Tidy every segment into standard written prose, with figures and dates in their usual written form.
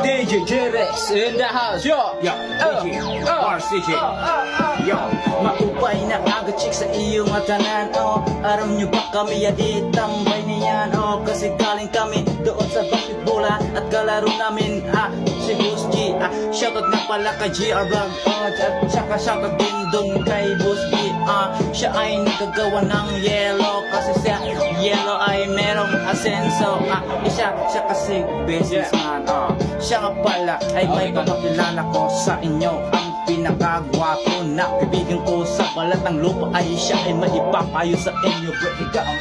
DJ J-Rex in the house, yo! Yo, DJ, RCJ. Yo, Matupay na agad chick sa iyong matanan. Aram nyo ba kami tambay niyan? Kasi galing kami doon sa basketbola at kalaro namin si Boss G. Shoutout na pala kay GR Vlog at saka shoutout din doon kay Boss G. Siya ay nagagawa ng yellow kasi siya yellow ay merong asenso. Siya kasi businessman. Siya nga pala ay may papakilala ko sa inyo. Ang pinakagwapo na kaibigan ko sa balat ng lupa ay siya ay maipapayo sa inyo. Break it down,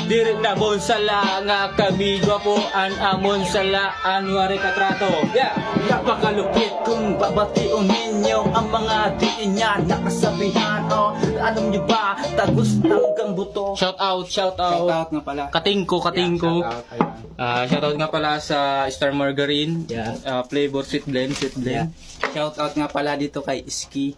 Dirit na bonsala nga kami gwapoan amon sala anwari katrato. Napakalupit kung babatiun ninyo ang mga diin niya nakasabihan. Alam niyo ba, tagos hanggang buto. Shout out. shoutout nga pala. Katingko. Shoutout, ayan. Shoutout nga pala sa Star Margarine. Flavor sweet blend. Shoutout nga pala dito kay Iski.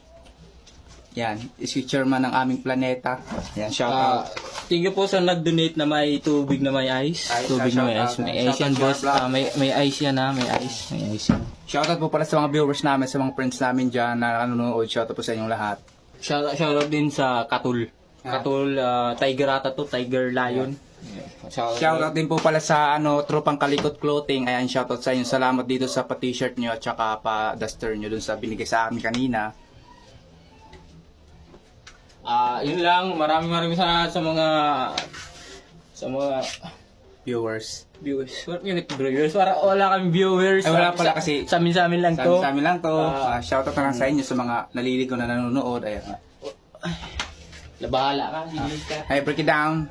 Yan, Iski chairman ng aming planeta. Yan, shoutout. Thank you po sa nag-donate na may tubig na may ice. Tubig na may ice. May ice yan, boss. May ice yan May ice yan. Shoutout po pala sa mga viewers namin, sa mga friends namin dyan na nanonood. Shoutout po sa inyong lahat. Shoutout din sa Katul. Katul, Tiger ata to, Tiger Lion. Shoutout din po pala sa Tropang Kalikot Clothing. Ayan, shoutout sa inyo. Salamat dito sa pa-t-shirt nyo at saka pa-duster nyo dun sa binigay sa amin kanina. Yun lang, maraming salamat sa mga Viewers. What yun viewers? Wala kaming viewers. Ay, wala pala kasi sa amin lang to. Sa amin lang to. Shoutout na lang sa inyo sa mga naliligaw na nanonood. Ayan. Labahala ka, hindi ka. Hey, break it down.